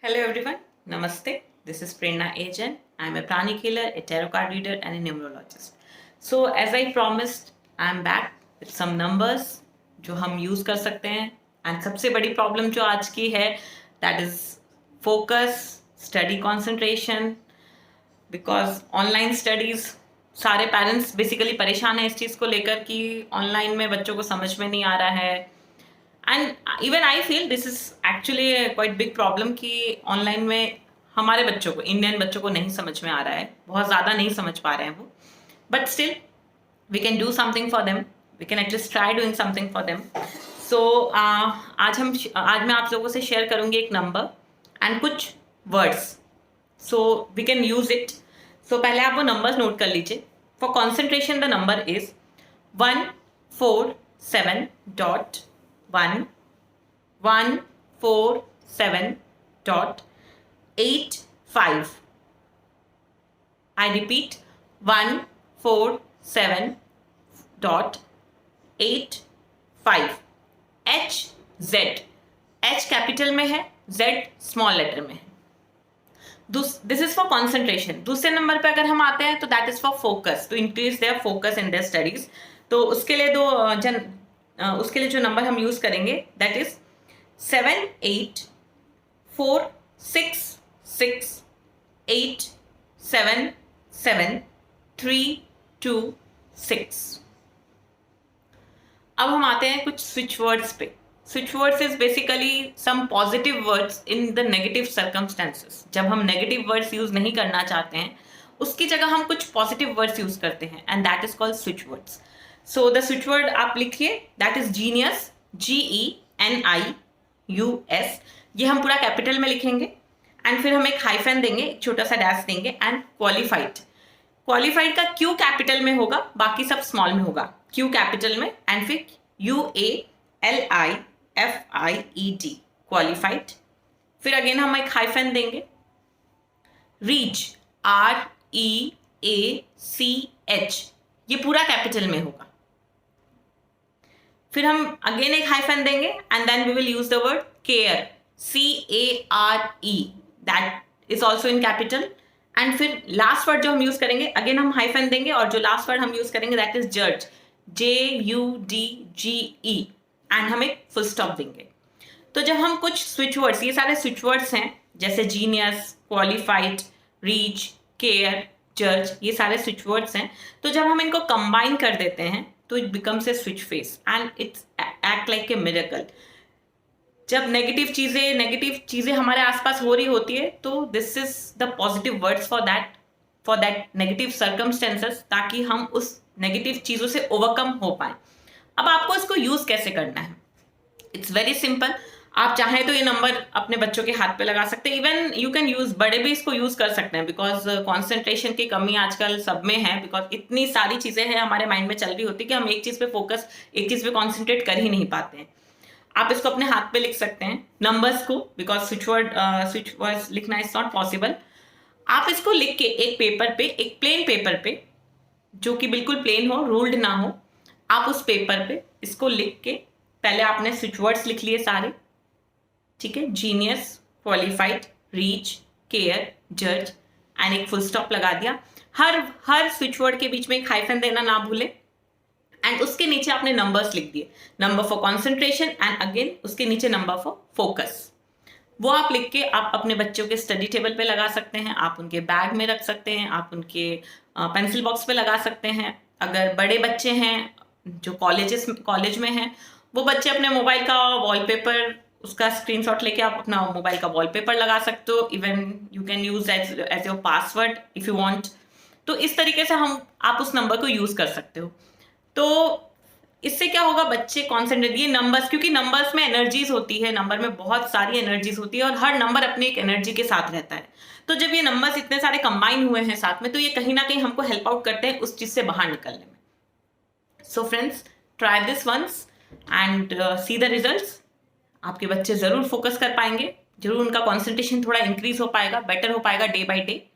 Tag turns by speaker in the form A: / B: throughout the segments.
A: Hello everyone, Namaste. This is Prerna Ajan. I am a pranic healer, a tarot card reader, and a numerologist. So as I promised, I am back with some numbers जो हम use कर सकते हैं. And सबसे बड़ी problem जो आज की है that is focus, study concentration. Because online studies सारे पेरेंट्स बेसिकली परेशान हैं इस चीज़ को लेकर कि ऑनलाइन में बच्चों को समझ में नहीं आ रहा है. And even I feel this is actually quite big problem कि ऑनलाइन में हमारे बच्चों को, इंडियन बच्चों को नहीं समझ में आ रहा है, बहुत ज़्यादा नहीं समझ पा रहे हैं वो. But still we can do something for them, we can at least try doing something for them. So आज मैं आप लोगों से शेयर करूंगी एक नंबर एंड कुछ words, so we can use it. So पहले आप वो नंबर्स नोट कर लीजिए. For concentration the number is 147.147.85. I repeat 147.85. HZ, H capital में है, Z स्मॉल लेटर में है. This is for concentration. दूसरे नंबर पे अगर हम आते हैं तो that is for focus, to increase their focus in their studies. तो उसके लिए उसके लिए जो नंबर हम यूज करेंगे दैट इज 784668773226. अब हम आते हैं कुछ स्विच वर्ड्स पे. Switch words is basically some positive words in the negative circumstances. जब हम नेगेटिव वर्ड्स यूज नहीं करना चाहते हैं उसकी जगह हम कुछ पॉजिटिव वर्ड्स यूज करते हैं and that is called switch words. So the switch word आप लिखिए दैट इज जीनियस, GENIUS. ये हम पूरा कैपिटल में लिखेंगे एंड फिर हम एक हाइफन देंगे, एक छोटा सा डैश देंगे. एंड क्वालिफाइड, क्वालिफाइड का Q कैपिटल में होगा, बाकी सब स्मॉल में होगा. Q कैपिटल में एंड फिर UALIFIED, क्वालिफाइड. फिर अगेन हम एक हाइफन देंगे. रीच, REACH, ये पूरा कैपिटल में होगा. फिर हम अगेन एक हाइफन देंगे and then we will use the word care, CARE, that is also in capital. And फिर लास्ट वर्ड जो हम यूज करेंगे अगेन हम हाइफन देंगे और जो लास्ट वर्ड हम यूज करेंगे दैट इज जज, JUDGE, एंड हम एक फुल स्टॉप देंगे. तो जब हम कुछ स्विच वर्ड्स, ये सारे स्विच वर्ड्स हैं जैसे जीनियस, क्वालिफाइड, रीच, केयर, जज, ये सारे स्विच वर्ड्स हैं. तो जब हम इनको कंबाइन कर देते हैं तो it becomes a switch face and it's act like a miracle. जब नेगेटिव चीजें हमारे आसपास हो रही होती है तो this is the positive words for that negative circumstances, ताकि हम उस नेगेटिव चीजों से ओवरकम हो पाए. अब आपको इसको यूज कैसे करना है? It's very simple. आप चाहें तो ये नंबर अपने बच्चों के हाथ पे लगा सकते हैं. इवन यू कैन यूज, बड़े भी इसको यूज कर सकते हैं बिकॉज कॉन्सेंट्रेशन की कमी आजकल सब में है. बिकॉज इतनी सारी चीजें हैं हमारे माइंड में चल रही होती है कि हम एक चीज पे कॉन्सेंट्रेट कर ही नहीं पाते हैं. आप इसको अपने हाथ पे लिख सकते हैं नंबर्स को, बिकॉज स्विच वर्ड्स लिखना इज नॉट पॉसिबल. आप इसको लिख के एक पेपर पे, एक प्लेन पेपर पे जो कि बिल्कुल प्लेन हो, रूल्ड ना हो, आप उस पेपर पे इसको लिख के, पहले आपने स्विच वर्ड्स लिख लिए सारे, ठीक है, जीनियस, क्वालिफाइड, रीच, केयर, जज, एंड एक फुल स्टॉप लगा दिया. हर स्विच वर्ड के बीच में एक हाइफन देना ना भूले. एंड उसके नीचे आपने नंबर्स लिख दिए, number for concentration and again उसके नीचे नंबर फॉर फोकस. वो आप लिख के आप अपने बच्चों के स्टडी टेबल पे लगा सकते हैं, आप उनके बैग में रख सकते हैं, आप उनके पेंसिल बॉक्स पे लगा सकते हैं. अगर बड़े बच्चे हैं जो कॉलेज में हैं, वो बच्चे अपने मोबाइल का वॉलपेपर, उसका स्क्रीनशॉट लेके आप अपना मोबाइल का वॉलपेपर लगा सकते हो. Even you can use as your password if you want. तो इस तरीके से आप उस नंबर को यूज कर सकते हो. तो इससे क्या होगा, बच्चे कॉन्सेंट्रेट, ये नंबर्स, क्योंकि नंबर्स में एनर्जीज होती है, नंबर में बहुत सारी एनर्जीज होती है और हर नंबर अपने एक एनर्जी के साथ रहता है. तो जब ये नंबर्स इतने सारे कंबाइन हुए हैं साथ में, तो ये कहीं ना कहीं हमको हेल्प आउट करते हैं उस चीज से बाहर निकलने में. So friends, try this once and see the results. आपके बच्चे जरूर फोकस कर पाएंगे, जरूर उनका कॉन्सेंट्रेशन थोड़ा इंक्रीज हो पाएगा, बेटर हो पाएगा day by day.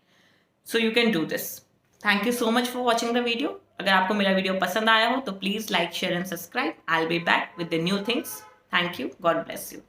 A: So you can do this. Thank you so much for watching the video. अगर आपको मेरा वीडियो पसंद आया हो तो please like, share and subscribe. I will be back with the new things. Thank you. God bless you.